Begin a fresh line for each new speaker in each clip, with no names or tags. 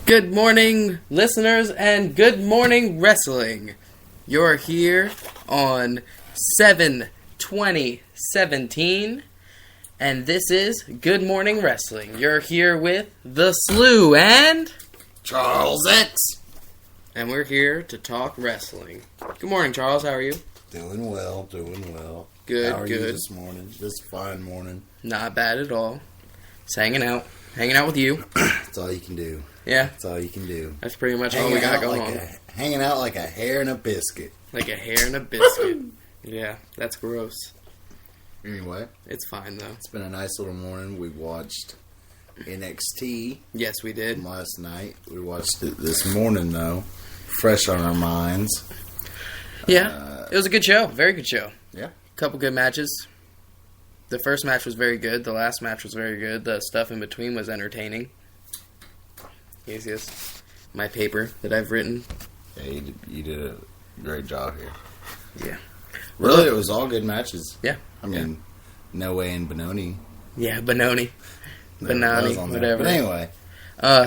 Good morning, listeners, and good morning, wrestling. You're here on 7/20/17, and this is Good Morning Wrestling. You're here with The Slew and
Charles X.
And we're here to talk wrestling. Good morning, Charles. How are you?
Doing well.
Good,
How are
good.
you this morning? This fine morning.
Not bad at all. Just hanging out with you.
That's all you can do.
Yeah,
That's all you can do.
that's pretty much all we got going on.
Hanging out like a hair in a biscuit.
Like a hair in a biscuit. Yeah, that's gross.
Anyway,
It's fine, though.
it's been a nice little morning. We watched NXT
Yes, we did.
last night. We watched it this morning, though. Fresh on our minds.
Yeah, it was a good show. Very good show.
Yeah.
Couple good matches. The first match was very good. The last match was very good. The stuff in between was entertaining. Here's this. My paper that I've written.
Yeah, you did a great job here.
Yeah.
Really, it was all good matches.
Yeah.
I mean, No Way and Benoni.
Yeah, Benoni.
There was
Benoni,
on there.
whatever.
But anyway.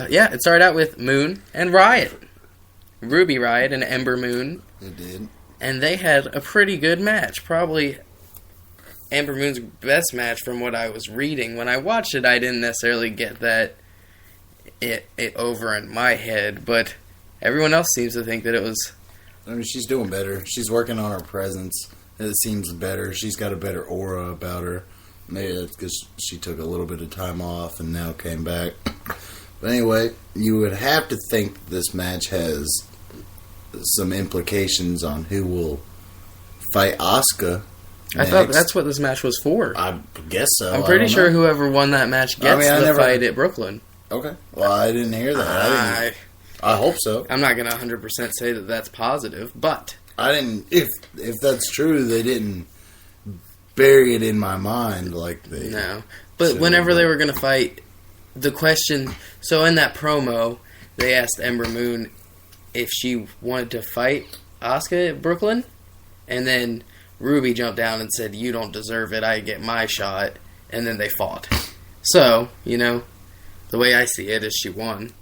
Yeah, it started out with Moon and Riot. Ruby Riot and Ember Moon.
It did.
And they had a pretty good match. Probably Ember Moon's best match from what I was reading. When I watched it, I didn't necessarily get that it over in my head, but everyone else seems to think that it was...
I mean, she's doing better. She's working on her presence. It seems better. She's got a better aura about her. Maybe that's because she took a little bit of time off and now came back. But anyway, you would have to think this match has some implications on who will fight Asuka
I thought that's what this match was for.
I guess so.
I'm pretty sure whoever won that match gets the fight at Brooklyn.
Okay. Well, I didn't hear that. I hope so.
I'm not going to 100% say that that's positive, but...
I didn't... If that's true, they didn't bury it in my mind like they...
No. But whenever they were going to fight, the question... So in that promo, they asked Ember Moon if she wanted to fight Asuka at Brooklyn, and then Ruby jumped down and said, "You don't deserve it, I get my shot," and then they fought. So, the way I see it is she won.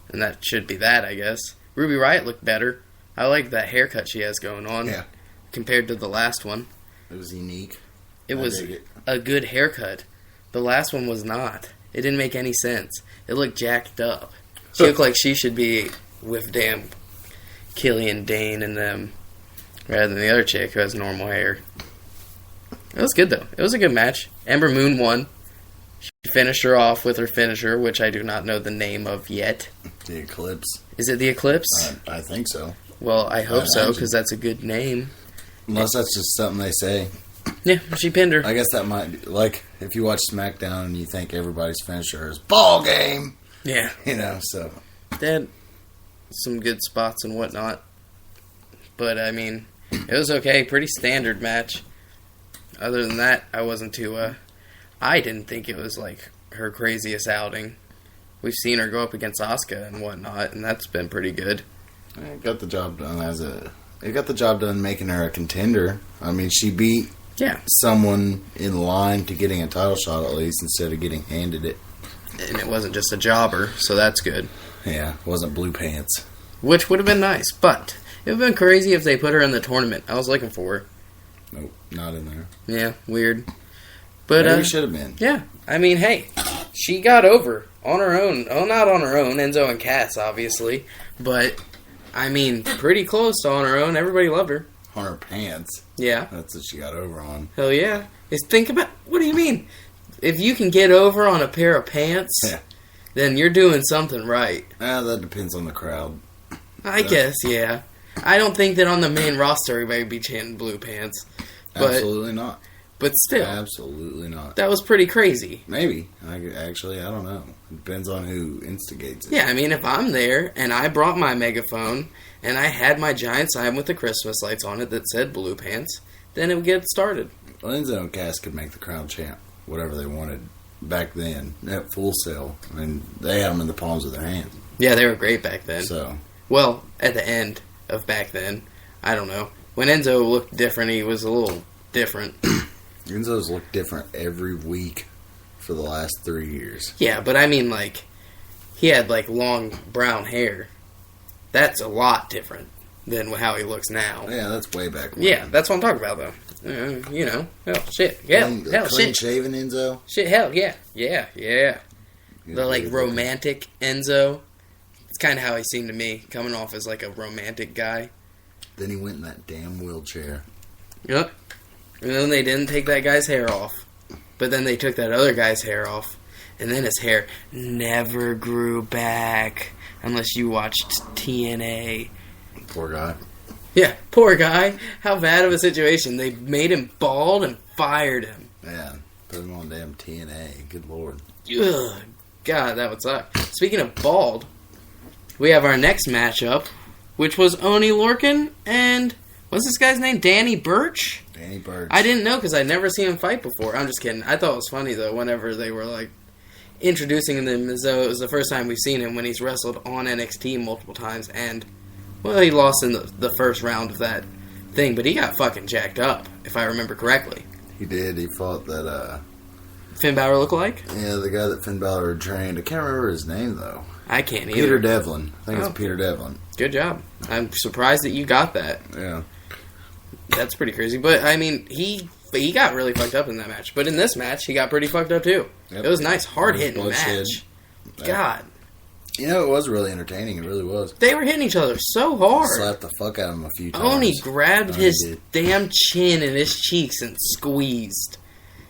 And that should be that, I guess. Ruby Riott looked better. I like that haircut she has going on.
Yeah.
Compared to the last one.
It was unique.
It was a good haircut. The last one was not. It didn't make any sense. It looked jacked up. She looked like she should be with damn Killian Dane and them, rather than the other chick who has normal hair. It was good, though. It was a good match. Ember Moon won. She finished her off with her finisher, which I do not know the name of yet.
The Eclipse.
Is it the Eclipse?
I think so.
Well, I hope so, because that's a good name.
Unless that's just something they say.
Yeah, she pinned her.
I guess that might be, like, if you watch SmackDown and you think everybody's finisher is ball game.
Yeah.
So.
They had some good spots and whatnot. But, I mean, it was okay. Pretty standard match. Other than that, I wasn't too, I didn't think it was, like, her craziest outing. We've seen her go up against Asuka and whatnot, and that's been pretty good.
It got the job done It got the job done making her a contender. I mean, she beat someone in line to getting a title shot at least instead of getting handed it.
And it wasn't just a jobber, so that's good.
Yeah, it wasn't blue pants.
Which would have been nice, but it would have been crazy if they put her in the tournament. I was looking for her.
Nope, not in there.
Yeah, weird. But
maybe should have been.
Yeah, I mean, hey, she got over on her own. Oh, not on her own. Enzo and Cass, obviously. But, I mean, pretty close to on her own. Everybody loved her.
On her pants.
Yeah.
That's what she got over on.
Hell yeah. Think about, what do you mean? If you can get over on a pair of pants, then you're doing something right.
That depends on the crowd.
I guess, yeah. I don't think that on the main roster everybody would be chanting blue pants. But,
absolutely not.
But still.
Absolutely not.
That was pretty crazy.
Maybe. I don't know. It depends on who instigates it.
Yeah, I mean, if I'm there and I brought my megaphone and I had my giant sign with the Christmas lights on it that said blue pants, then it would get started.
Well, Enzo and Cass could make the crowd chant whatever they wanted back then at Full Sail. I mean, they had them in the palms of their hands.
Yeah, they were great back then.
So,
well, at the end of back then, I don't know. When Enzo looked different, he was a little different.
Enzo's looked different every week for the last 3 years.
Yeah, but I mean, like, he had like long brown hair. That's a lot different than how he looks now.
Yeah, that's way back when.
Yeah, that's what I'm talking about, though. You know, hell, shit, yeah, hell,
clean
shit,
shaven Enzo.
shit, hell, yeah. The like romantic Enzo. It's kind of how he seemed to me, coming off as like a romantic guy.
Then he went in that damn wheelchair.
Yep. And then they didn't take that guy's hair off, but then they took that other guy's hair off, and then his hair never grew back unless you watched TNA.
Poor guy.
Yeah, poor guy. How bad of a situation. They made him bald and fired him.
Yeah, put him on damn TNA. Good lord.
Ugh, God, that would suck. Speaking of bald, we have our next matchup, which was Oney Lorcan and, what's this guy's name? Danny Burch?
Danny Burch.
I didn't know because I'd never seen him fight before. I'm just kidding. I thought it was funny, though, whenever they were, like, introducing him as though it was the first time we've seen him when he's wrestled on NXT multiple times, and, well, he lost in the first round of that thing, but he got fucking jacked up, if I remember correctly.
He did. He fought that,
Finn Balor lookalike?
yeah, the guy that Finn Balor trained. I can't remember his name, though.
I can't either.
Peter Devlin. I think
Oh.
it's Peter Devlin.
Good job. I'm surprised that you got that.
Yeah.
That's pretty crazy. But, I mean, he got really fucked up in that match. But in this match, he got pretty fucked up, too.
Yep.
It was a nice, hard-hitting
Bloodshed.
match.
Yeah.
God.
You know, it was really entertaining. It really was.
They were hitting each other so hard.
Slapped the fuck out of him a few times.
Oney grabbed
Oney
his
did.
damn chin and his cheeks and squeezed.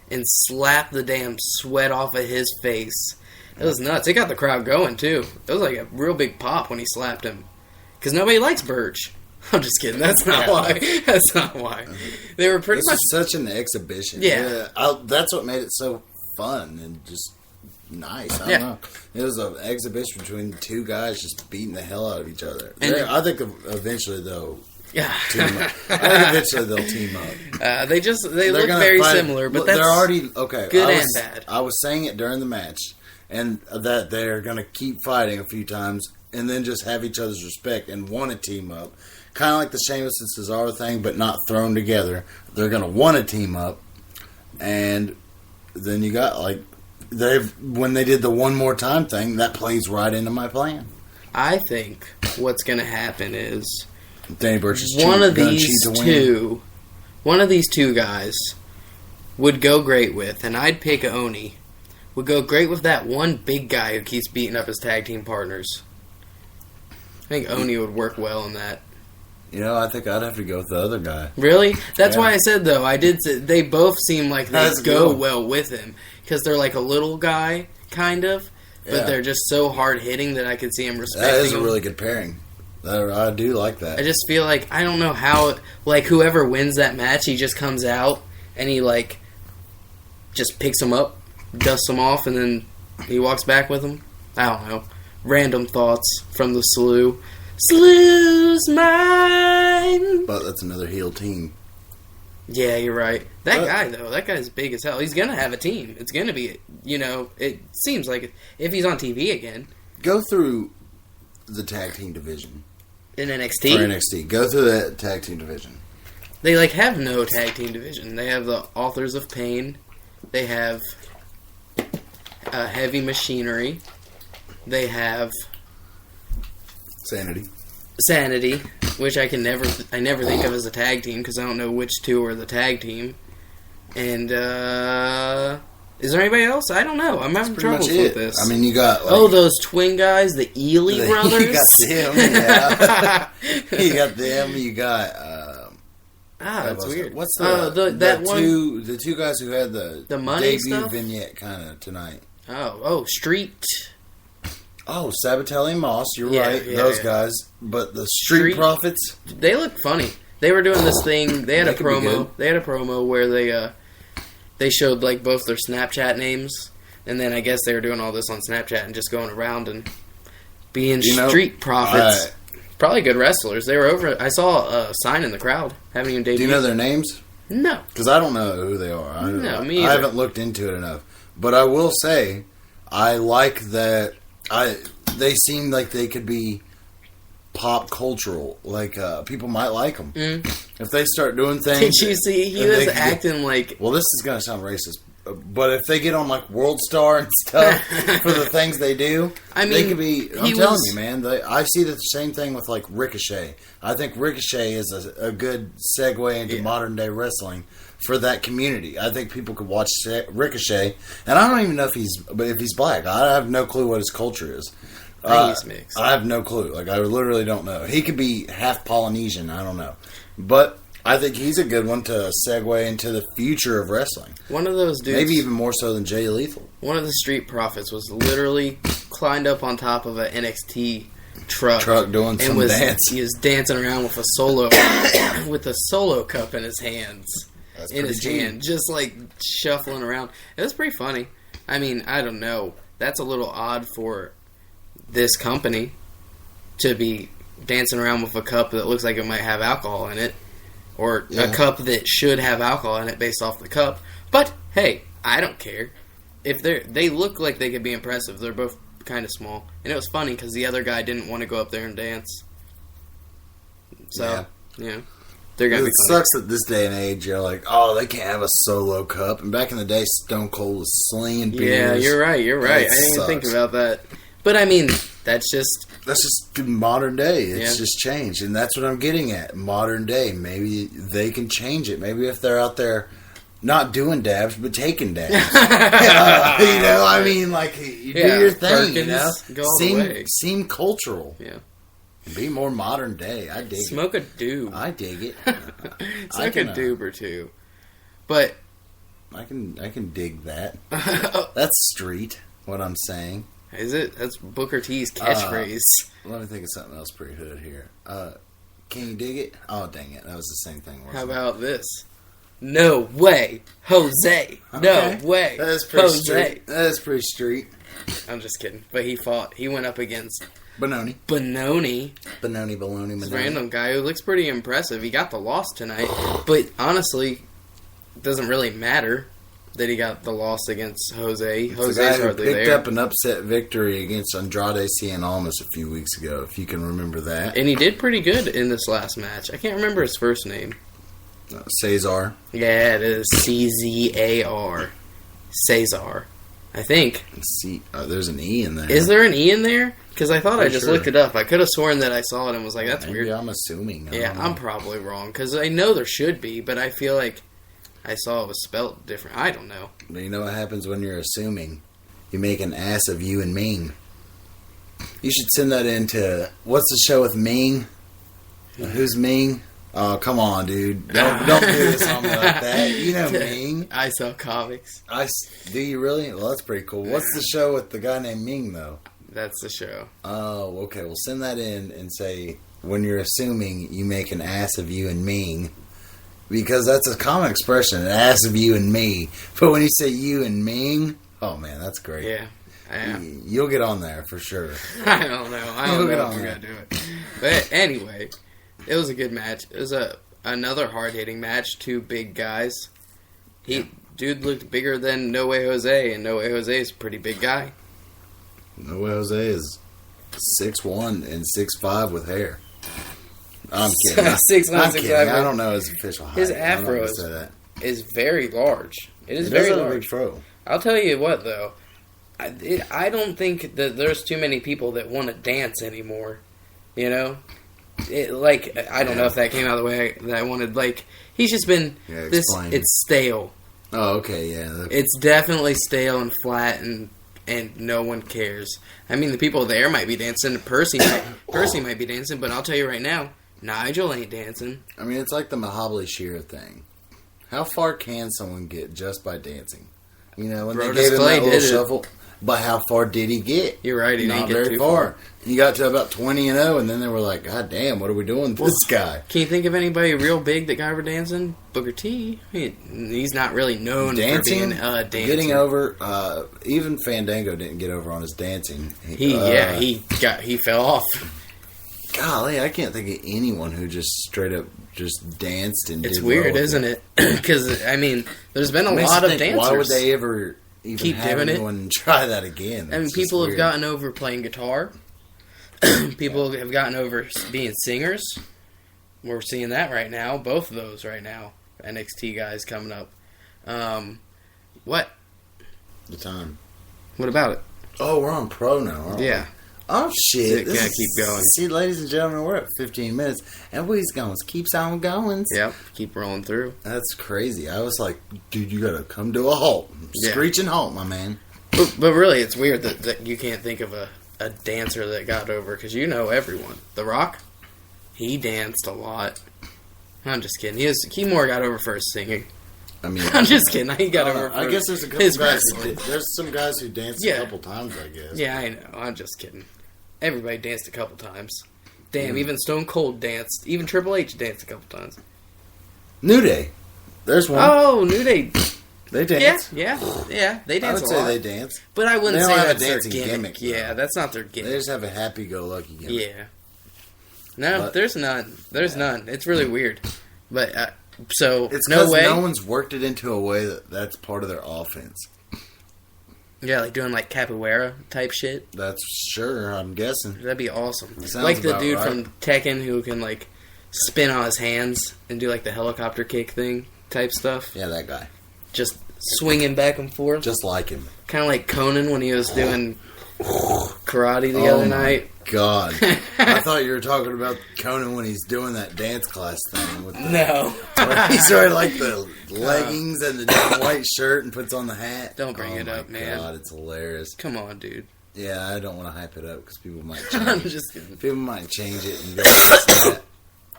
And slapped the damn sweat off of his face. It was nuts. It got the crowd going, too. It was like a real big pop when he slapped him. Because nobody likes Burch. I'm just kidding. That's not why. That's not why. They were pretty
This
much...
was such an exhibition.
Yeah.
That's what made it so fun and just nice. I don't know. It was an exhibition between two guys just beating the hell out of each other.
And
I think eventually they'll
Yeah.
team up. I think eventually they'll team up.
They
They're
look
gonna
very
fight-
similar, but
look,
that's...
they're already okay.
good
I
and
was,
bad.
I was saying it during the match, and that they're going to keep fighting a few times, and then just have each other's respect and want to team up, kind of like the Sheamus and Cesaro thing, but not thrown together. They're going to want to team up, and then you got like when they did the one more time thing, that plays right into my plan.
I think what's going to happen is...
Danny Burch is
one of
gonna
these
cheat to win.
two guys would go great with, and I'd pick Oney, would go great with that one big guy who keeps beating up his tag team partners. I think Oney would work well in that.
You know, I think I'd have to go with the other guy.
Really? That's
Yeah.
why I said, though, I did say, they both seem like they
That's
go
good.
well with him. Because they're like a little guy, kind of, but
Yeah.
they're just so hard-hitting that I could see him respecting
That is a
him.
really good pairing. I do like that.
I just feel like, I don't know how, like, whoever wins that match, he just comes out and he, like, just picks him up, dusts him off, and then he walks back with him. I don't know. Random thoughts from the slew. Slew's mine!
But that's another heel team.
Yeah, you're right. That
But-
guy, though, that guy's big as hell. He's going to have a team. It's going to be, you know, it seems like if he's on TV again.
Go through the tag team division
In
for
NXT,
NXT. Go through that tag team division.
they, like, have no tag team division. They have the Authors of Pain. They have Heavy Machinery. They have
Sanity.
which I never think of as a tag team because I don't know which two are the tag team. And is there anybody else? I don't know. I'm having
Pretty
trouble
much
with
it.
this.
I mean, you got like,
Oh, those twin guys, the Ely brothers.
You got them. Yeah. You got them. You got.
That's weird.
What's the
that one?
the two guys who had the
money
debut
stuff?
vignette kind of tonight?
Street.
Oh, Sabatelli and Moss. You're
Yeah,
right.
yeah,
Those
yeah.
guys. But the Street Profits.
They look funny. They were doing this thing. They had a
That could be
promo.
good.
They had a promo where they showed like both their Snapchat names, and then I guess they were doing all this on Snapchat and just going around and being Street Profits. Probably good wrestlers. They were over. I saw a sign in the crowd. Haven't even debuted.
Do you know their names?
No.
Because I don't know who they are.
No, me
I
either.
haven't looked into it enough. But I will say, I like that. They seem like they could be pop cultural. Like people might like them if they start doing things.
Did you see? He
and
was
they could get-
acting like.
Well, this is going to sound racist. But if they get on like World Star and stuff for the things they do,
I mean,
they could be. I'm telling you, man. I see the same thing with like Ricochet. I think Ricochet is a good segue into modern day wrestling for that community. I think people could watch Ricochet, and I don't even know if he's black. I have no clue what his culture is.
He's mixed.
I have no clue. Like, I literally don't know. He could be half Polynesian. I don't know. But I think he's a good one to segue into the future of wrestling.
One of those dudes...
Maybe even more so than Jay Lethal.
One of the Street Profits was literally climbed up on top of an NXT truck
doing some dance.
He was dancing around with a solo cup in his hands.
That's
in his hand. Just, like, shuffling around. It was pretty funny. I mean, I don't know. That's a little odd for this company to be dancing around with a cup that looks like it might have alcohol in it, or a cup that should have alcohol in it based off the cup. But hey, I don't care. If they look like they could be impressive. They're both kind of small, and it was funny because the other guy didn't want to go up there and dance. So they're gonna.
It sucks that this day and age you're like, oh, they can't have a solo cup. And back in the day, Stone Cold was slinging beers.
Yeah, you're right. I didn't even think about that. But I mean, that's just
modern day. It's just changed, and that's what I'm getting at. Modern day. Maybe they can change it. Maybe if they're out there not doing dabs but taking dabs, I mean, like you do your thing.
Perkins,
seem cultural.
Yeah.
Be more modern day. I dig
Smoke a doob.
I dig it.
Smoke a doob or two. But
I can dig that. That's street. What I'm saying.
Is it? That's Booker T's catchphrase.
Let me think of something else pretty hood here. Can you dig it? Oh, dang it. That was the same thing.
How about this? No way, Jose. Okay. No way,
that is pretty
Jose.
Street. That is pretty street.
I'm just kidding. But he went up against
Benoni.
This random guy who looks pretty impressive. He got the loss tonight. But honestly, it doesn't really matter that he got the loss against Jose. Jose's hardly there.
Picked up an upset victory against Andrade Cien Almas a few weeks ago, if you can remember that.
And he did pretty good in this last match. I can't remember his first name.
Cesar.
Yeah, it is Czar. Cesar. I think.
There's an E in there.
Is there an E in there? Because I thought I just looked it up. I could have sworn that I saw it and was like, that's weird.
I'm assuming.
I'm probably wrong. Because I know there should be, but I feel like I saw it was spelled different. I don't know.
But you know what happens when you're assuming? You make an ass of you and Ming. You should send that into... What's the show with Ming? Who's Ming? Oh, come on, dude. Don't do this on me like that. You know Ming.
I sell comics.
Do you really? Well, that's pretty cool. What's the show with the guy named Ming, though?
That's the show.
Oh, okay. Well, send that in and say, when you're assuming, you make an ass of you and Ming. Because that's a common expression, an ass of you and me. But when you say you and Ming, oh, man, that's great.
Yeah.
You'll get on there for sure.
I don't know. I don't know if we're going to do it. But anyway... It was a good match. It was another hard-hitting match. Two big guys. Dude looked bigger than No Way Jose, and No Way Jose is a pretty big guy.
No Way Jose is 6'1" and 6'5" with hair. I'm kidding.
6'1", 6'5".
I don't know his official height.
His afro is very large. It is very large.
A big fro.
I'll tell you what, though. I don't think that there's too many people that want to dance anymore. You know? I don't know if that came out the way that I wanted. Like, he's just been it's stale.
Oh, okay, yeah.
It's definitely stale and flat, and no one cares. I mean, the people there might be dancing. Percy might be dancing, but I'll tell you right now, Nigel ain't dancing.
I mean, it's like the Mahabali Shira thing. How far can someone get just by dancing? You know, when they gave him that little shuffle. But how far did he get?
You're right, he didn't
get very far. He got to about 20-0, and then they were like, God damn, what are we doing with this guy?
Can you think of anybody real big that got over dancing? Booker T. He's not really known for being dancing.
Getting over, even Fandango didn't get over on his dancing.
He fell off.
Golly, I can't think of anyone who just straight up just danced and
It's weird, isn't it? Because, I mean, there's been a lot of dancers.
Why would they ever...
Keep doing it
and try that again.
I mean, people have gotten over playing guitar. People have gotten over being singers. We're seeing that right now. Both of those right now. NXT guys coming up.
The time.
What about it?
Oh, we're on pro now, aren't we?
Yeah.
Oh, shit.
Gotta keep going.
See, ladies and gentlemen, we're at 15 minutes, and we's going. Keeps on going.
Yep. Keep rolling through.
That's crazy. I was like, dude, you gotta come to a halt.
Yeah.
Screeching halt, my man.
But really, it's weird that you can't think of a dancer that got over, because you know everyone. The Rock, he danced a lot. I'm just kidding. He more got over for his singing.
I mean,
I'm just kidding. He got over for
I guess there's a couple
his
guys.
wrestling.
There's some guys who danced a couple times, I guess.
Yeah, I know. I'm just kidding. Everybody danced a couple times. Damn, even Stone Cold danced. Even Triple H danced a couple times.
New Day. There's one.
Oh, New Day.
They dance.
Yeah. They dance
I would
a
say
lot.
they dance.
But I wouldn't
They
say
don't have a
that's their
dancing
gimmick.
gimmick,
Yeah,
though.
that's not their
They
gimmick.
just have a happy-go-lucky gimmick.
Yeah. No,
But-
there's none. There's none. It's really weird. But, so,
It's
no
because
way.
no one's worked it into a way that's part of their offense.
Yeah, like doing like capoeira type shit.
That's sure, I'm guessing.
That'd be awesome.
Sounds
Like the
about
dude
right.
from Tekken who can like spin on his hands and do like the helicopter kick thing type stuff.
Yeah, that guy.
Just swinging back and forth.
Just like him.
Kind of like Conan when he was doing karate the other night.
God. I thought you were talking about Conan when he's doing that dance class thing. With the,
No.
he's wearing like the leggings and the white shirt and puts on the hat.
Don't bring it up,
my
man.
God, it's hilarious.
Come on, dude.
Yeah, I don't want to hype it up because people might
I'm
change it.
just kidding.
People might change it and go watch that.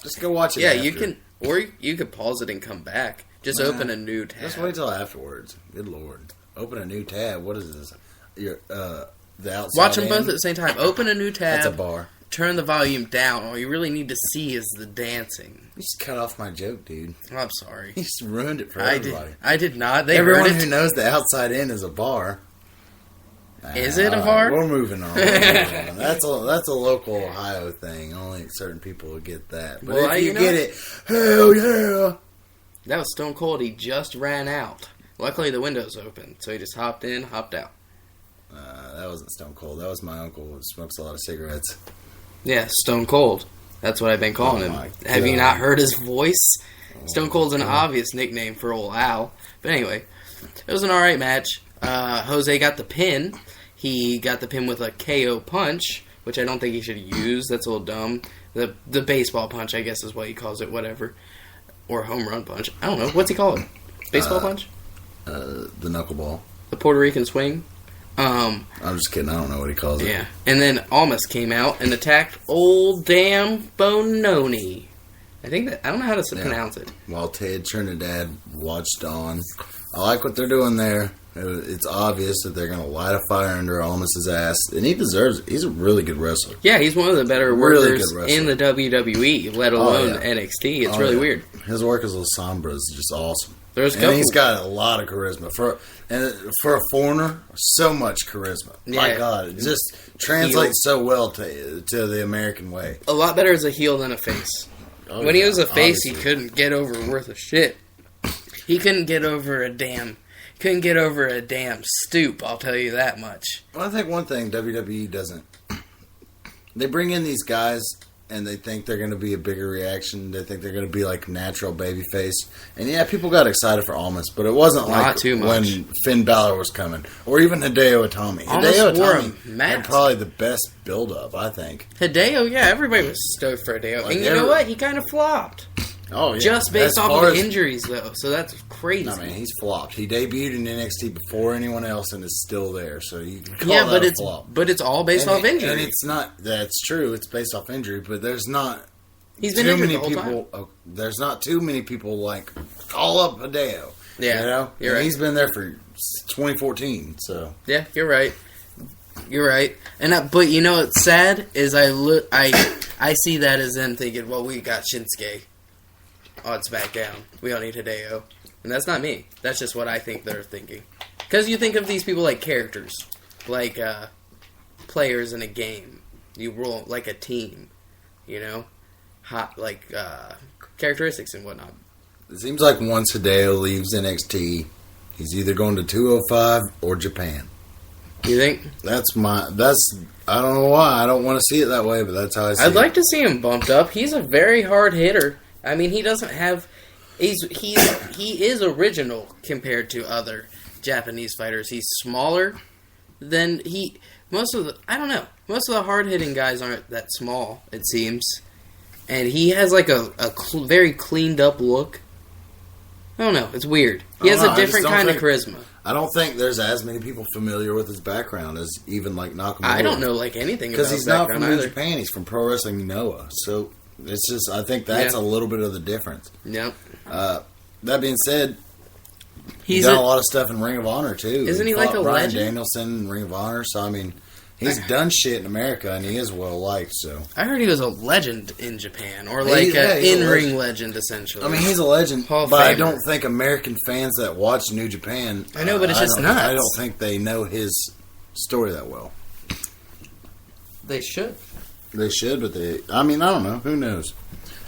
Just go watch it
Yeah,
after.
you can, or you could pause it and come back. Just open a new tab.
Just wait till afterwards. Good Lord. Open a new tab. What is this? Your, the outside
Watch them both
end?
at the same time. Open a new tab.
That's a bar.
Turn the volume down. All you really need to see is the dancing.
You just cut off my joke, dude.
I'm sorry.
You just ruined it for everybody.
I did not. They
Everyone
heard
who
it.
knows the outside end is a bar.
Is it a
All
bar?
We're moving on. That's a local Ohio thing. Only certain people will get that. But
Well,
if you
know-
get it, hell yeah!
That was Stone Cold. He just ran out. Luckily, the window's open, so he just hopped in, hopped out.
That wasn't Stone Cold. That was my uncle who smokes a lot of cigarettes.
Yeah, Stone Cold. That's what I've been calling
Oh
him.
my
Have you
God.
not heard his voice? Stone Cold's an obvious nickname for old Al. But anyway, it was an alright match. Jose got the pin. He got the pin with a KO punch, which I don't think he should use. That's a little dumb. The baseball punch, I guess, is what he calls it. Whatever. Or home run punch. I don't know. What's he call it? Baseball punch?
The knuckleball.
The Puerto Rican swing?
I'm just kidding. I don't know what he calls it.
Yeah. And then Almas came out and attacked old damn Bononi. I don't know how to pronounce it.
While Ted Trinidad watched on. I like what they're doing there. It's obvious that they're going to light a fire under Almas's ass. And he deserves it. He's a really good wrestler.
Yeah, he's one of the better
Really
workers
good wrestler.
in the WWE, let alone
yeah.
NXT. It's
Oh,
really
yeah.
weird.
His work as La Sombra is just awesome.
There's a
And
couple.
he's got a lot of charisma. For a foreigner, so much charisma. My
Yeah.
God, it just translates so well to the American way.
A lot better as a heel than a face.
Oh,
When he
yeah,
was a face,
obviously.
he couldn't get over worth a shit. He couldn't get over a damn stoop, I'll tell you that much.
Well, I think one thing WWE doesn't. They bring in these guys and they think they're going to be a bigger reaction. They think they're going to be like natural babyface. And yeah, people got excited for Almas, but it wasn't
Not
like
too much.
when Finn Balor was coming or even Hideo Itami.
Almas
Hideo
wore a
Itami
mask.
had probably the best build up, I think.
Hideo, yeah, everybody was stoked for Hideo.
Like
And you know what? He kind of flopped.
Oh, yeah.
Just based
As
off
far
of the
as-
injuries, though. So that's crazy.
I mean, he's flopped. He debuted in NXT before anyone else and is still there. So you can call
yeah,
that
but
a
it's
flop.
all based off injury.
And it's not. That's true. It's based off injury, but there's not.
He's been
too
injured
many
the whole
people.
time.
There's not too many people like call up Hideo.
Yeah,
you know,
you're
And
right.
he's been there for 2014. So
Yeah, you're right. You're right. And but you know what's sad is I see that as them thinking, well, we got Shinsuke. Odds back down. We don't need Hideo. And that's not me. That's just what I think they're thinking. Because you think of these people like characters, like players in a game. You roll like a team, you know, characteristics and whatnot.
it seems like once Hideo leaves NXT, he's either going to 205 or Japan.
You think?
That's I don't know why. I don't want to see it that way, but that's how I see it.
I'd like to see him bumped up. He's a very hard hitter. I mean, he doesn't have. He is original compared to other Japanese fighters. He's smaller than most of the hard-hitting guys aren't that small, it seems. And he has like a very cleaned up look. I don't know. It's weird. He has a different kind of charisma.
I don't think there's as many people familiar with his background as even like Nakamura.
I don't know like anything about his background
because he's not from New Japan. He's from Pro Wrestling Noah. So it's just, I think that's a little bit of the difference.
Yep.
That being said,
he's
done a lot of stuff in Ring of Honor too.
Isn't he like a
Bryan
legend?
Danielson in Ring of Honor. So I mean, he's done shit in America and he is well liked. So
I heard he was a legend in Japan, or like an in-ring legend essentially.
I mean, he's a legend,
Hall
but
of
I
Famer.
don't think American fans that watch New Japan.
I know, but it's just nuts.
I don't think they know his story that well.
They should.
They should, but I mean, I don't know. Who knows?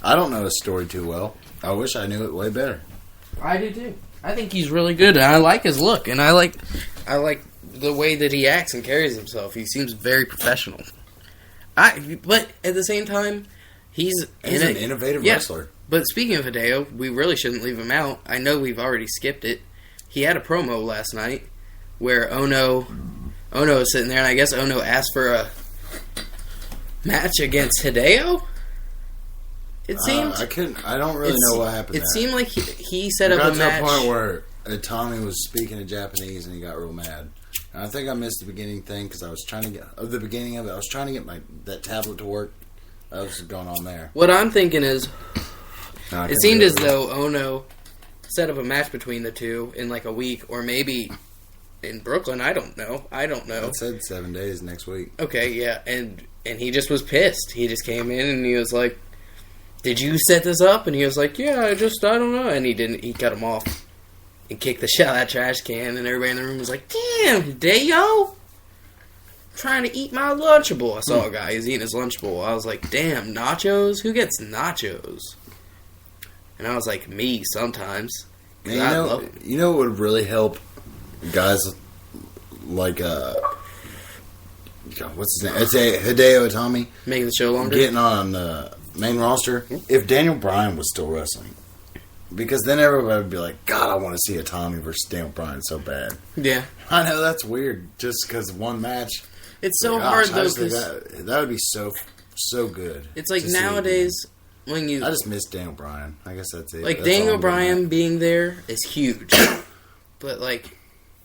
I don't know his story too well. I wish I knew it way better.
I do too. I think he's really good, and I like his look, and I like the way that he acts and carries himself. He seems very professional. But at the same time, he's
an innovative wrestler.
But speaking of Hideo, we really shouldn't leave him out. I know we've already skipped it. He had a promo last night where Ono was sitting there, and I guess Ono asked for a match against Hideo. It seemed
I don't really know what happened.
It seemed like he set up a match.
Got to a point where Tommy was speaking in Japanese and he got real mad. And I think I missed the beginning thing because I was trying to get the beginning of it. I was trying to get that tablet to work. That was going on there.
What I'm thinking is, it seemed as though Ono set up a match between the two in like a week, or maybe in Brooklyn. I don't know.
It said 7 days next week.
Okay, yeah, and he just was pissed. He just came in and he was like, "Did you set this up?" And he was like, "Yeah, I don't know." And he didn't. He cut him off and kicked the shit out of that trash can. And everybody in the room was like, "Damn, Hideo, trying to eat my Lunchable." I saw a guy. He's eating his Lunchable. I was like, "Damn, nachos? Who gets nachos?" And I was like, "Me sometimes."
Man, you know what would really help guys like what's his name? It's Hideo Itami
Making the show longer,
getting on the main roster. If Daniel Bryan was still wrestling, because then everybody would be like, "God, I want to see Itami versus Daniel Bryan so bad."
Yeah,
I know that's weird, just because one match.
It's so hard though.
That would be so good.
It's like nowadays when you.
I just miss Daniel Bryan. I guess that's it.
Like
that's
Daniel Bryan being there is huge, but like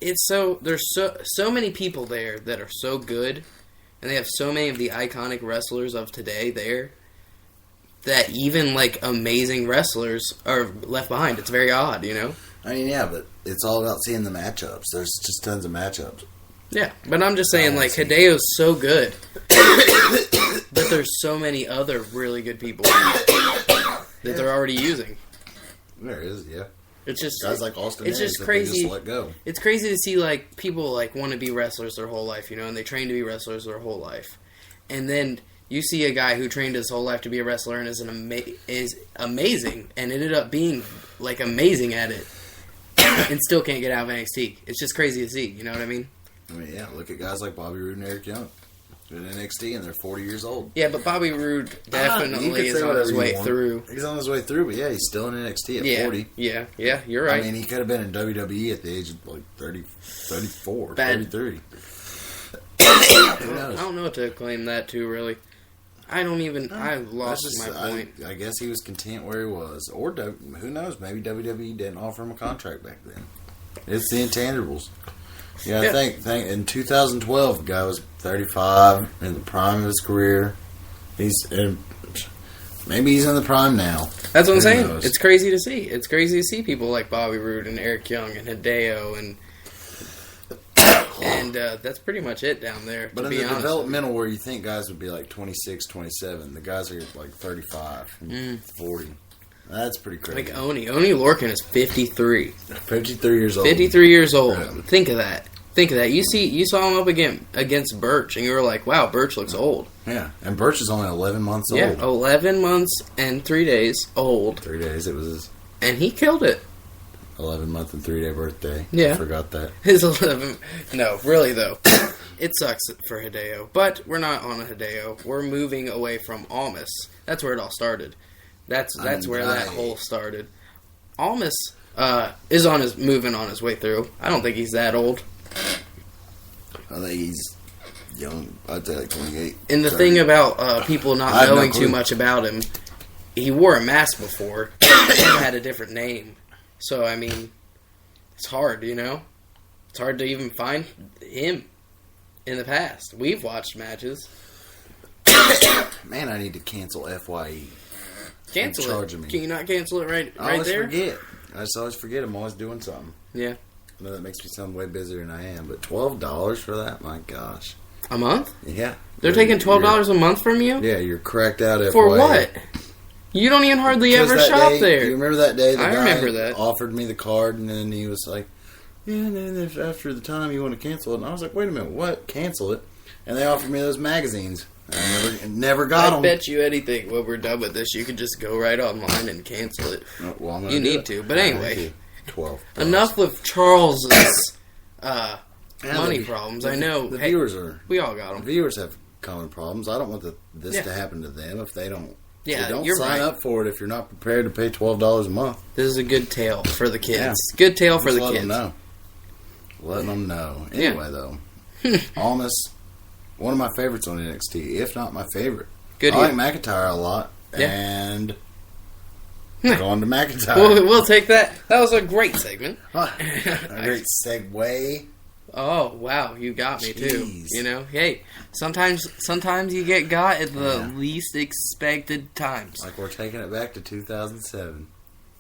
it's there's so many people there that are so good, and they have so many of the iconic wrestlers of today there, that even like amazing wrestlers are left behind. It's very odd, you know.
I mean, yeah, but it's all about seeing the matchups. There's just tons of matchups.
Yeah, but I'm just saying, like, Hideo's so good, but there's so many other really good people that they're already using.
There is, yeah.
It's just
guys like Austin.
It's
Aries
just crazy.
Just let go.
It's crazy to see like people like want to be wrestlers their whole life, you know, and they train to be wrestlers their whole life, and then you see a guy who trained his whole life to be a wrestler and is amazing and ended up being like amazing at it, and still can't get out of NXT. It's just crazy to see. You know what I mean?
I mean, yeah. Look at guys like Bobby Roode and Eric Young. They're in NXT and they're 40 years old.
Yeah, but Bobby Roode definitely is on his way through.
He's on his way through, but yeah, he's still in NXT at 40.
Yeah, you're right.
I mean, he could have been in WWE at the age of like 30, 34, 33.
Who knows? I don't know what to claim that to, really. I lost my point.
I guess he was content where he was. Or, who knows, maybe WWE didn't offer him a contract back then. It's the intangibles. Yeah, I think in 2012, the guy was 35 in the prime of his career. Maybe he's in the prime now.
That's what I'm saying. Knows? It's crazy to see. It's crazy to see people like Bobby Roode and Eric Young and Hideo and that's pretty much it down there.
But in the developmental where you think guys would be like 26, 27, the guys are like 35, 40. That's pretty crazy.
Like Oni Lorcan is 53.
53 years old.
53 years old. Yeah. Think of that. You saw him up against Birch, and you were like, "Wow, Birch looks old."
Yeah, and Birch is only 11 months old.
Yeah, 11 months and 3 days old.
3 days. It was his.
And he killed it.
11-month and 3-day birthday.
Yeah,
I forgot that.
His 11. No, really though, it sucks for Hideo. But we're not on a Hideo. We're moving away from Almas. That's where it all started. That's where that whole started. Almas is moving on his way through. I don't think he's that old.
I think he's young. I'd say like 28.
And the
30.
thing about people not knowing too much about him, he wore a mask before and had a different name. So, I mean, it's hard, you know? It's hard to even find him in the past. We've watched matches.
Man, I need to cancel FYE.
Cancel it.
Me.
Can you not cancel it right there?
I always forget. I just always forget. I'm always doing something.
Yeah.
I know that makes me sound way busier than I am, but $12 for that? My gosh.
A month?
Yeah.
They're taking $12 a month from you?
Yeah, you're cracked out FYE.
For what? You don't even hardly ever shop there.
Do you remember that day?
I remember that.
Offered me the card, and then he was like, yeah, and then after the time you want to cancel it. And I was like, wait a minute, what? Cancel it? And they offered me those magazines. I never got them.
I bet you anything when we're done with this, you can just go right online and cancel it.
Well,
you need to. But anyway,
12.
Enough with Charles's money problems. I know.
The viewers are.
We all got them.
The viewers have common problems. I don't want this to happen to them if they don't.
Yeah,
don't
you're
sign
right.
up for it if you're not prepared to pay $12 a month.
This is a good tale for the kids.
Yeah.
Good tale for
Just
the kids.
Letting them know. Anyway, though, Almas, one of my favorites on NXT, if not my favorite.
Good.
I like McIntyre a lot, and going to McIntyre.
We'll take that. That was a great segment.
A great segue.
Oh wow, you got me too.
Jeez.
You know, hey, sometimes you get got at the least expected times.
Like we're taking it back to 2007.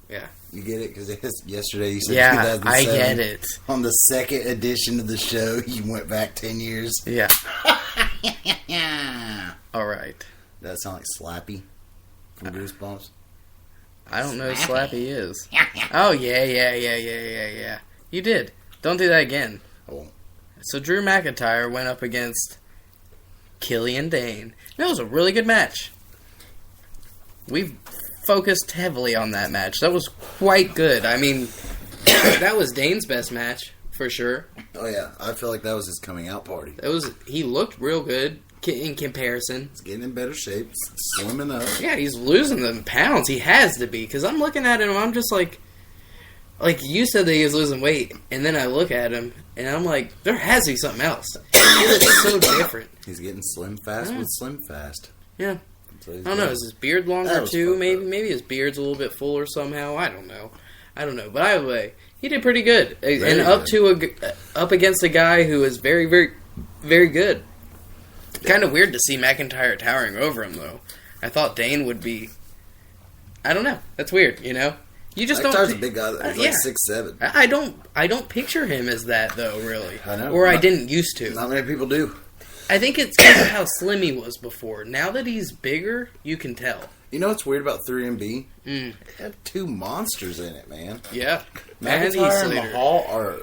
Yeah,
you get it because yesterday you said 2007.
I get it.
On the second edition of the show, you went back 10 years.
Yeah. All right.
Does that sound like Slappy from Goosebumps?
I don't know who Slappy is. Oh yeah. You did. Don't do that again.
Oh.
So Drew McIntyre went up against Killian Dane. That was a really good match. We've focused heavily on that match. That was quite good. I mean, that was Dane's best match for sure.
Oh yeah, I feel like that was his coming out party.
He looked real good in comparison.
He's getting in better shape, slimming up.
Yeah, he's losing the pounds. He has to be, because I'm looking at him. I'm just like you said that he was losing weight, and then I look at him and I'm like, there has to be something else. He looks so different.
He's getting slim fast with Slim Fast.
Yeah. I don't know. Is his beard longer too? Maybe his beard's a little bit fuller somehow. I don't know. But either way, he did pretty good, up against a guy who is very, very, very good. Kind of weird to see McIntyre towering over him, though. I thought Dane would be. I don't know. That's weird, you know. You just
McIntyre's a big guy. He's like 6'7".
I don't picture him as that though, really.
I know.
Or I didn't used to.
Not many people do.
I think it's because of how slim he was before. Now that he's bigger, you can tell.
You know what's weird about 3MB? It had two monsters in it, man.
Yeah.
McIntyre and Mahal are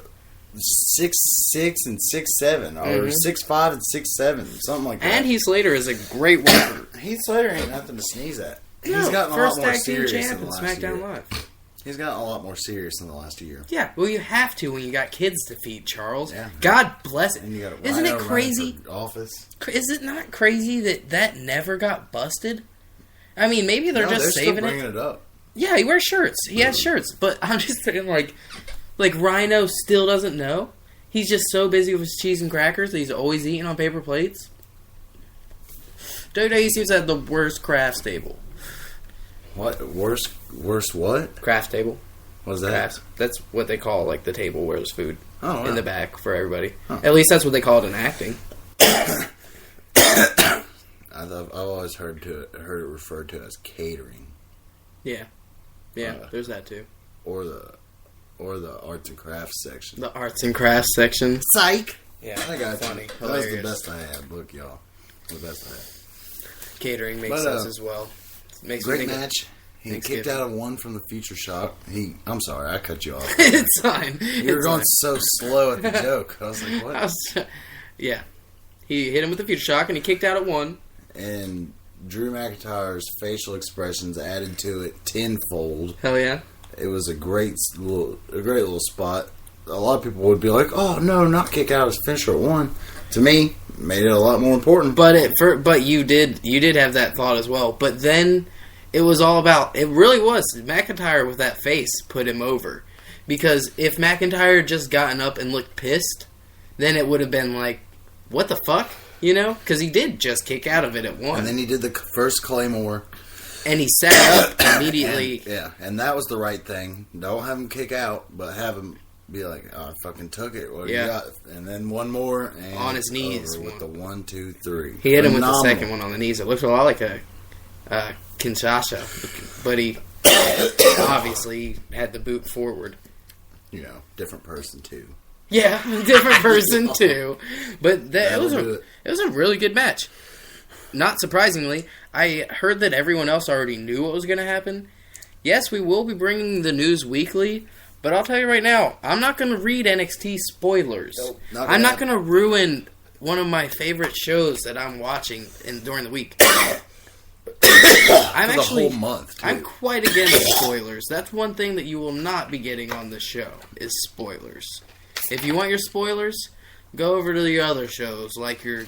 6'6" and 6'7", or 6'5" and 6'7", something like that.
And Heath Slater is a great worker.
Heath Slater ain't nothing to sneeze at.
No,
He's gotten a lot more serious in the last
SmackDown
year.
Live.
He's gotten a lot more serious in the last year.
Yeah, well, you have to when you got kids to feed, Charles.
Yeah.
God bless it.
And you got
Isn't it crazy?
Office.
Is it not crazy that never got busted? I mean, maybe they're just saving
still bringing it up.
Yeah, he wears shirts. He has shirts. But I'm just saying, like Rhino still doesn't know. He's just so busy with his cheese and crackers that he's always eating on paper plates. WWE seems to have the worst craft table.
What? Worst what?
Craft table.
What's that?
Crafts. That's what they call, like, the table where there's food in the back for everybody.
Huh.
At least that's what they call it in acting.
I've always heard it referred to as catering.
Yeah. Yeah, there's that too.
Or the arts and crafts section.
The arts and crafts section.
Psych!
Yeah,
I got
funny.
you. That was the best I had. Look, y'all. The best I had.
Catering makes sense as well.
Great match. He kicked out of one from the Future Shock. I'm sorry, I cut you off.
It's fine.
You were going so slow at the joke. I was like, what?
Yeah. He hit him with the Future Shock, and he kicked out at one.
And Drew McIntyre's facial expressions added to it tenfold.
Hell yeah.
It was a great little spot. A lot of people would be like, "Oh no, not kick out his finisher at one." To me, made it a lot more important.
But you did have that thought as well. But then it was all about. It really was McIntyre with that face put him over. Because if McIntyre had just gotten up and looked pissed, then it would have been like, what the fuck? You know? Because he did just kick out of it at 1.
And then he did the first Claymore.
And he sat up immediately.
And that was the right thing. Don't have him kick out, but have him be like, oh, I fucking took it. What do you got? And then one more. And
on his knees.
With the 1, 2, 3.
He hit him with the second one on the knees. It looked a lot like a Kinshasa. But he obviously had the boot forward.
You know, different person, too.
Yeah, different person, too. But it was a really good match. Not surprisingly, I heard that everyone else already knew what was going to happen. Yes, we will be bringing the news weekly, but I'll tell you right now, I'm not going to read NXT spoilers.
Nope,
I'm not going to ruin one of my favorite shows that I'm watching during the week. I'm actually,
the whole month, too.
I'm quite against spoilers. That's one thing that you will not be getting on this show, is spoilers. If you want your spoilers, go over to the other shows, like your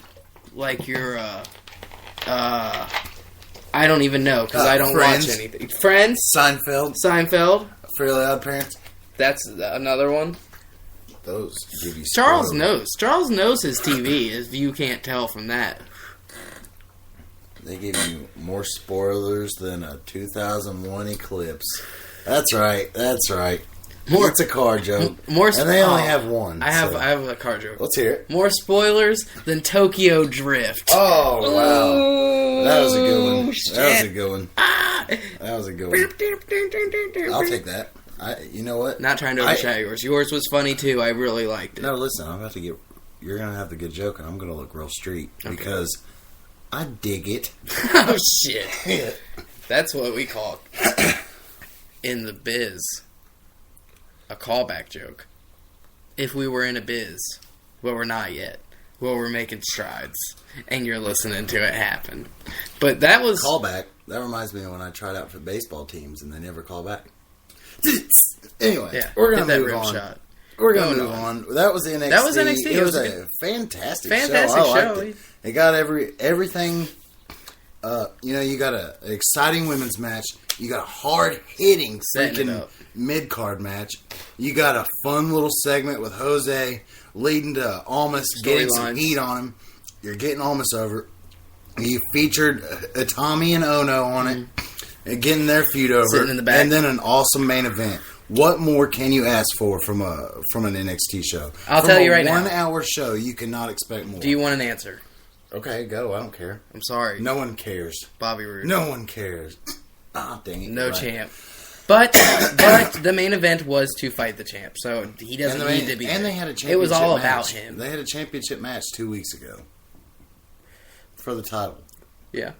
I don't even know, because I don't
Friends.
watch anything. Friends? Seinfeld.
Fairly Odd Parents.
That's another one.
Those give you
Charles
spoilers.
knows. Charles knows his TV, if you can't tell from that.
They give you more spoilers than a 2001 Eclipse. That's right. It's a car joke. And they only have one.
I have a car joke.
Let's hear it.
More spoilers than Tokyo Drift.
Oh, wow.
Ooh,
That was a good one.
shit.
That was a good one.
Ah.
That was a good one. I'll take that. You know what?
Not trying to overshadow yours. Yours was funny, too. I really liked it.
No, listen. I'm about to get... You're going to have the good joke, and I'm going to look real street. Okay. Because I dig it.
Oh, shit. That's what we call in the biz a callback joke. If we were in a biz, well, we're not yet. Well, we're making strides, and you're listening to it happen. But that was...
Callback. That reminds me of when I tried out for baseball teams, and they never call back. Anyway, we're going to move on.
Shot.
We're going to move on. That was NXT.
That was NXT.
It was a fantastic show.
Fantastic show.
It got everything. You got an exciting women's match. You got a hard-hitting freaking mid-card match. You got a fun little segment with Jose leading to Almas getting some heat on him. You're getting Almas over. You featured Itami and Ono on it, and getting their feud over.
Sitting in the back.
And then an awesome main event. What more can you ask for from an NXT show?
I'll tell you right now.
From a 1-hour show, you cannot expect more.
Do you want an answer?
Okay, go. I don't care.
I'm sorry.
No one cares.
Bobby Roode.
No one cares. Ah, dang it.
No champ. But the main event was to fight the champ, so he doesn't need to be there.
And they had a championship
It was all
match.
about him.
They had a championship match 2 weeks ago. For the title.
Yeah.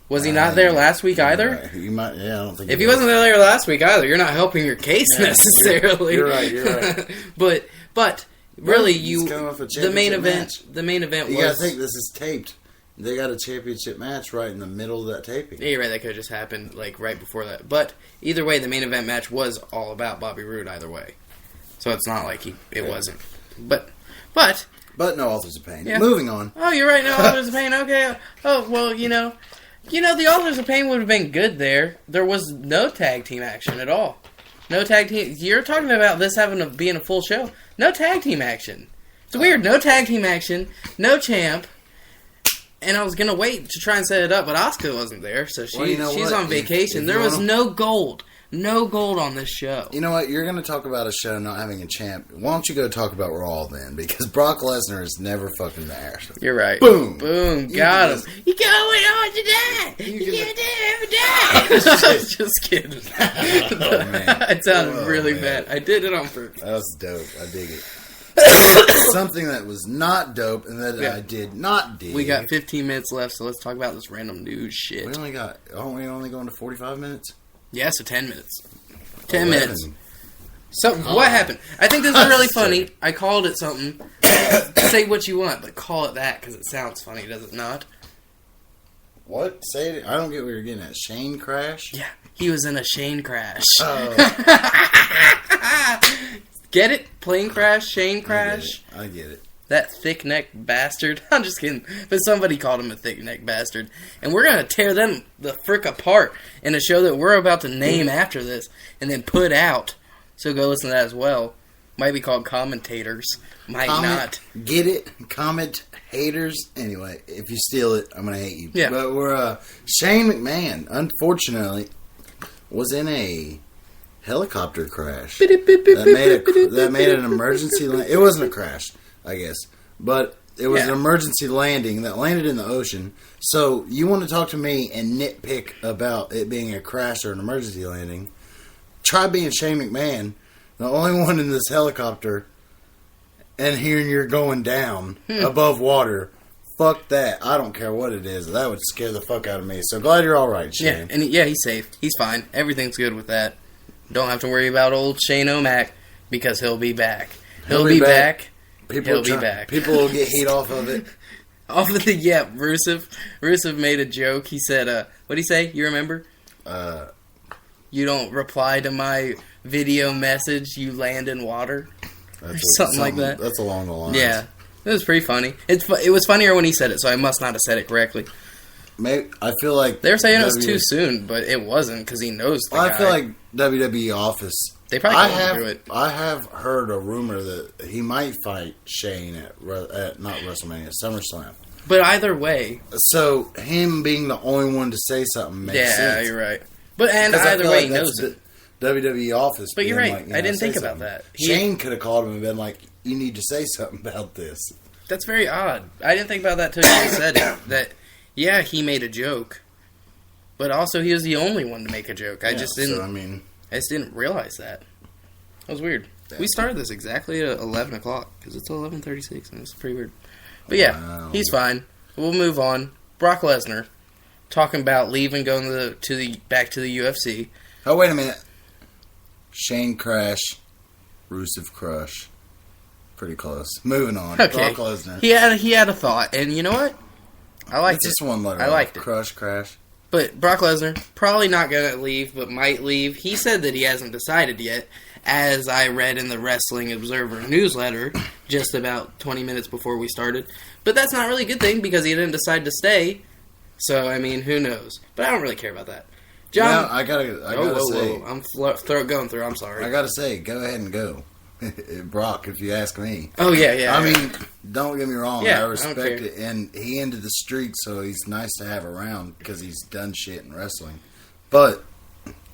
Was he not there last week either?
Right. He might, I don't think
if he wasn't there last week either, you're not helping your case necessarily.
You're right.
but really, the main event
you
was...
gotta think this is taped. They got a championship match right in the middle of that taping.
Yeah, you're right. That could have just happened right before that. But either way, the main event match was all about Bobby Roode either way. So it's not like it wasn't. But
no Authors of Pain.
Yeah.
Moving on.
Oh, you're right. No Authors of Pain. Okay. Oh, well, the Authors of Pain would have been good there. There was no tag team action at all. No tag team. You're talking about this being a full show. No tag team action. It's weird. No tag team action. No champ. And I was going to wait to try and set it up, but Asuka wasn't there, so she's on vacation. There was no gold. No gold on this show.
You know what? You're going to talk about a show not having a champ. Why don't you go talk about Raw then? Because Brock Lesnar is never fucking there.
You're right.
Boom.
Got him. You going on to that? You can't do every day. Just kidding.
Oh, man.
It sounded really bad. I did it on purpose.
That was dope. I dig it. Something that was not dope and that I did not dig.
We got 15 minutes left, so let's talk about this random news shit.
We aren't we only going to 45 minutes?
Yeah, so 10 minutes. 10 minutes. So, what happened? I think this is really funny. I called it something. Say what you want, but call it that because it sounds funny, does it not?
What? Say it. I don't get what you're getting at. Shane crash?
Yeah, he was in a Shane crash.
Oh.
Get it? Plane crash, Shane crash.
I get it.
That thick-necked bastard. I'm just kidding. But somebody called him a thick-necked bastard. And we're going to tear them the frick apart in a show that we're about to name after this and then put out So go listen to that as well. Might be called Commentators. Might not.
Get it? Comment haters. Anyway, if you steal it, I'm going to hate you.
Yeah.
But we're, Shane McMahon, unfortunately, was in a helicopter crash. that made an emergency It wasn't a crash, I guess. But it was an emergency landing that landed in the ocean. So you want to talk to me and nitpick about it being a crash or an emergency landing? Try being Shane McMahon, the only one in this helicopter, and hearing you're going down above water. Fuck that. I don't care what it is. That would scare the fuck out of me. So glad you're all right, Shane.
Yeah, and he's safe. He's fine. Everything's good with that. Don't have to worry about old Shane O'Mac because he'll be back. He'll be back. He'll be back.
People will get heat off of it.
Off of the Rusev made a joke. He said, "What'd he say? You remember? You don't reply to my video message. You land in water." Something like that.
That's along the lines.
Yeah, it was pretty funny. It was funnier when he said it, so I must not have said it correctly.
Maybe, I feel like
they were saying it was too soon, but it wasn't because he knows the guy.
I feel like WWE Office.
They probably can't do it.
I have heard a rumor that he might fight Shane at not WrestleMania, SummerSlam.
But either way,
so him being the only one to say something makes sense.
Yeah, you're right. But either way, he knows it.
WWE Office.
But you're right.
Like,
I didn't think about that.
Shane could have called him and been like, "You need to say something about this."
That's very odd. I didn't think about that till you said it. That he made a joke, but also he was the only one to make a joke. I just didn't. I just didn't realize that. That was weird. We started this exactly at 11 o'clock because it's 11:36, and it's pretty weird. But yeah, he's fine. We'll move on. Brock Lesnar talking about leaving, going back to the UFC.
Oh, wait a minute. Shane crash, Rusev crush. Pretty close. Moving on.
Okay.
Brock Lesnar.
He had a thought, and you know what? I liked it.
It's just one letter.
I liked it.
Crash.
But Brock Lesnar, probably not going to leave, but might leave. He said that he hasn't decided yet, as I read in the Wrestling Observer newsletter just about 20 minutes before we started. But that's not really a good thing because he didn't decide to stay. So, I mean, who knows? But I don't really care about that. John,
I gotta say,
I'm going through. I'm sorry.
I gotta say, go ahead and go, Brock. If you ask me.
Oh yeah.
I mean, don't get me wrong.
Yeah,
I respect it, and he ended the streak, so he's nice to have around because he's done shit in wrestling. But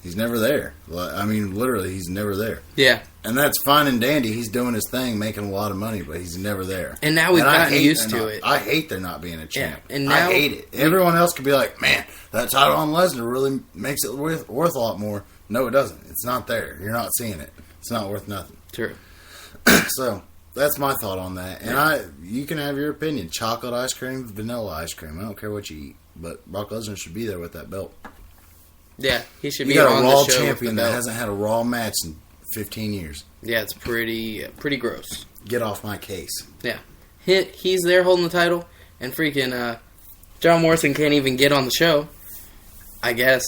he's never there. I mean, literally, he's never there.
Yeah,
and that's fine and dandy. He's doing his thing, making a lot of money, but he's never there.
And now we've gotten used to it.
I hate there not being a champ.
Yeah, and now
I hate it. Everyone else could be like, man, that title on Lesnar really makes it worth a lot more. No, it doesn't. It's not there. You're not seeing it. It's not worth nothing.
True.
So that's my thought on that. And you can have your opinion. Chocolate ice cream, vanilla ice cream. I don't care what you eat. But Brock Lesnar should be there with that belt.
Yeah, he should
be
on
a Raw
the show
champion that hasn't had a Raw match in 15 years.
Yeah, it's pretty gross.
Get off my case.
Yeah. He's there holding the title, and freaking John Morrison can't even get on the show, I guess.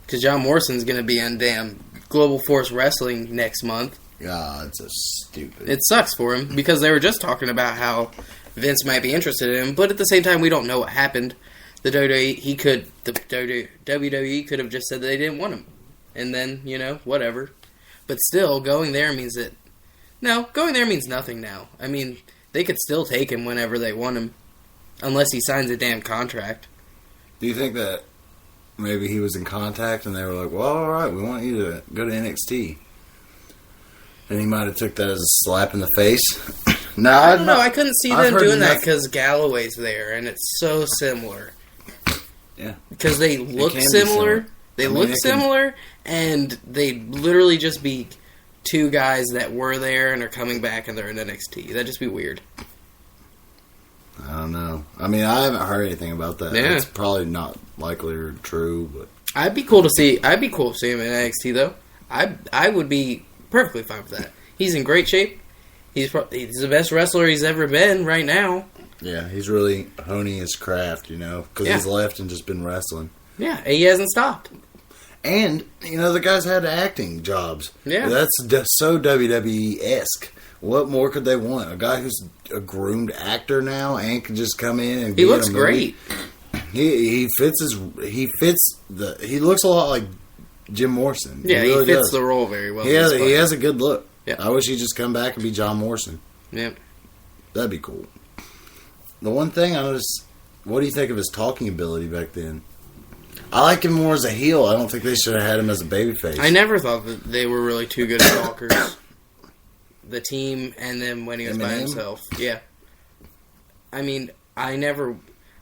Because John Morrison's going to be on damn Global Force Wrestling next month.
God, it's a stupid.
It sucks for him, because they were just talking about how Vince might be interested in him, but at the same time, we don't know what happened. The WWE could have just said that they didn't want him. And then, whatever. But still, going there means nothing now. I mean, they could still take him whenever they want him. Unless he signs a damn contract.
Do you think that maybe he was in contact and they were like, well, alright, we want you to go to NXT? And he might have took that as a slap in the face? No,
I don't know. I couldn't see them doing that because Galloway's there, and it's so similar.
Yeah.
Because they look similar. They look similar, and they literally just be two guys that were there and are coming back and they're in NXT. That'd just be weird.
I don't know. I mean, I haven't heard anything about that.
Yeah.
It's probably not likely or true, but
I'd be cool to see him in NXT though. I would be perfectly fine with that. He's in great shape. He's the best wrestler he's ever been right now.
Yeah, he's really honing his craft, because he's left and just been wrestling.
Yeah, he hasn't stopped.
And, the guy's had acting jobs.
Yeah.
That's so WWE-esque. What more could they want? A guy who's a groomed actor now and can just come in and
he looks great.
He looks a lot like Jim Morrison.
Yeah,
really
he fits
does.
the role very well.
He has a good look.
Yeah.
I wish he'd just come back and be John Morrison.
Yep.
That'd be cool. The one thing I noticed, what do you think of his talking ability back then? I like him more as a heel. I don't think they should have had him as a babyface.
I never thought that they were really too good at talkers. The team, and then when he was by himself. Yeah. I mean, I never...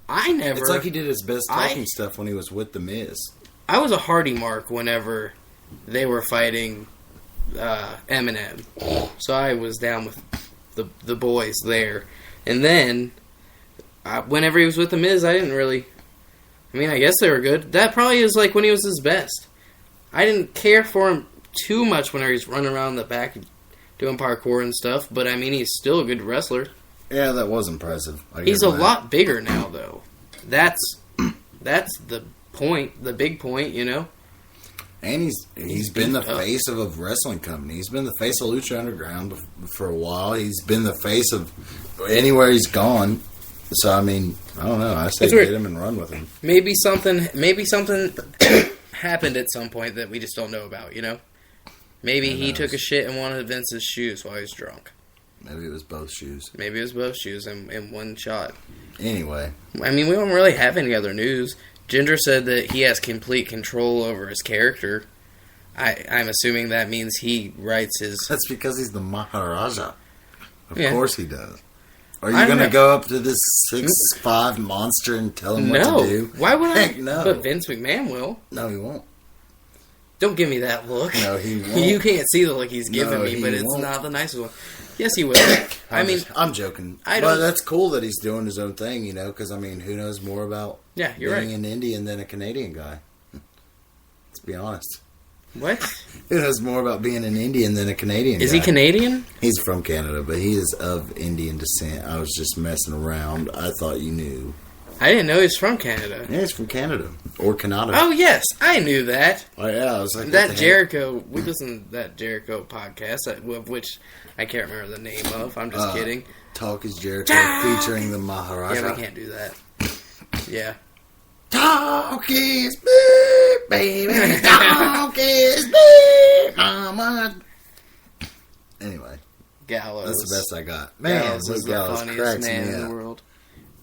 It's like he did his best talking stuff when he was with The Miz.
I was a Hardy mark whenever they were fighting Eminem. So I was down with the boys there. And then, whenever he was with The Miz, I didn't really... I mean, I guess they were good. That probably is like when he was his best. I didn't care for him too much whenever he's running around the back doing parkour and stuff. But, I mean, he's still a good wrestler.
Yeah, that was impressive.
He's a lot bigger now, though. That's the point, the big point, you know?
And he's been the face of a wrestling company. He's been the face of Lucha Underground for a while. He's been the face of anywhere he's gone. So, I mean, I don't know. I say get him and run with him.
Maybe something happened at some point that we just don't know about, you know? Maybe he took a shit in one of Vince's shoes while he was drunk.
Maybe it was both shoes.
Maybe it was both shoes in one shot.
Anyway.
I mean, we don't really have any other news. Ginger said that he has complete control over his character. I'm assuming that means he writes his...
That's because he's the Maharaja. Of course he does. Are you going to go up to this 6'5" monster and tell him what to do?
Why would
Heck no.
But Vince McMahon will.
No, he won't.
Don't give me that look.
No, he won't.
You can't see the look he's giving me, but it's not the nicest one. Yes, he will.
I'm joking. But that's cool that he's doing his own thing, you know, because, I mean, who knows more about being an Indian than a Canadian guy? Let's be honest.
What?
Who knows more about being an Indian than a Canadian guy?
Is he Canadian?
He's from Canada, but he is of Indian descent. I was just messing around. I thought you knew.
I didn't know he was from Canada.
Yeah, he's from Canada. Or Canada.
Oh, yes. I knew that.
Oh, yeah. I was like,
that Jericho, we listened to that Jericho podcast, of which I can't remember the name of. I'm just kidding.
Talk is Jericho featuring the Maharaja.
Yeah, we can't do that. Yeah.
Talk is big, baby. Talk is big, mama. Anyway.
Gallows.
That's the best I got. Man,
Gallows is the funniest
cracks
man
me
in the
up.
world.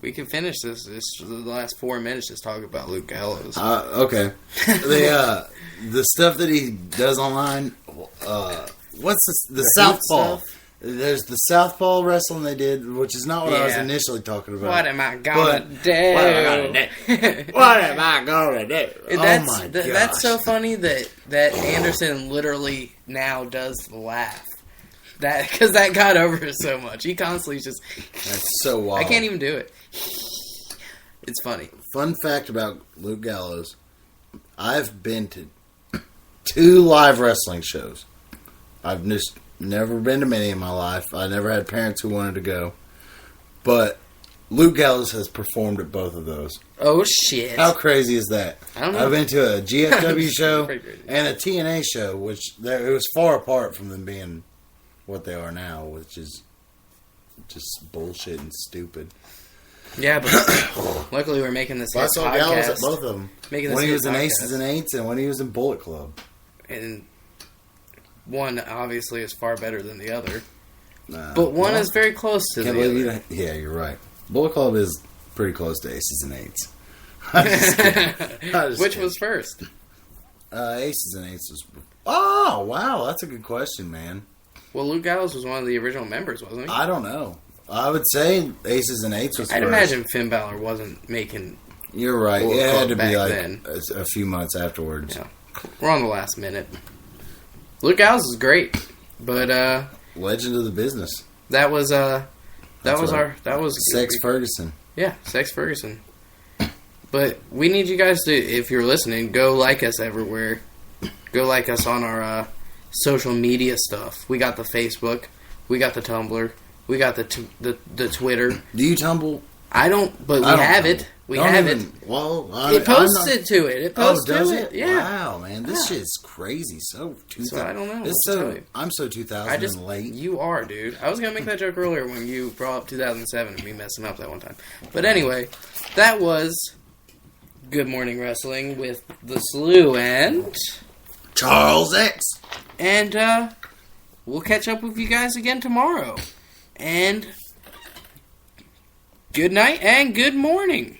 We can finish the last 4 minutes just talking about Luke Gallows.
Okay. The stuff that he does online. What's the Southpaw? There's the Southpaw wrestling they did, which is not what I was initially talking about.
What am I gonna do?
What am I gonna do? Oh my god!
That's so funny that Anderson literally now does the laugh. Because that got over so much. He constantly just...
That's so wild.
I can't even do it. It's funny.
Fun fact about Luke Gallows. I've been to 2 live wrestling shows. I've just never been to many in my life. I never had parents who wanted to go. But Luke Gallows has performed at both of those.
Oh, shit.
How crazy is that?
I don't know.
I've been to a GFW show and a TNA show, which it was far apart from them being what they are now, which is just bullshit and stupid.
Yeah, but luckily we're making this
I saw
podcast.
Gallows at both of them. When he was in
podcast.
Aces and Eights and when he was in Bullet Club.
And one obviously is far better than the other. But one is very close to the other.
Yeah, you're right. Bullet Club is pretty close to Aces and Eights. I'm just kidding.
Which was first?
Aces and Eights was... Oh, wow. That's a good question, man.
Well, Luke Gallows was one of the original members, wasn't he?
I don't know. I would say Aces and Eights was
I'd
first.
imagine Finn Balor wasn't making...
You're right. It had to be like
then.
a few months afterwards.
Yeah. We're on the last minute. Luke Gallows is great, but
legend of the business.
That was
Sex Ferguson.
Yeah, Sex Ferguson. But we need you guys to, if you're listening, go like us everywhere. Go like us on our social media stuff. We got the Facebook, we got the Tumblr, we got the Twitter.
Do you tumble?
I don't, but we have it. We have it.
Well,
it posts it to it. It posts
does
to
it?
Yeah.
Wow, man, this shit's crazy. So 2000.
So I don't know.
I'm so 2000 and late.
You are, dude. I was gonna make that joke earlier when you brought up 2007 and me messing up that one time. But anyway, that was Good Morning Wrestling with the Slew and
Charles X.
And we'll catch up with you guys again tomorrow. And good night and good morning.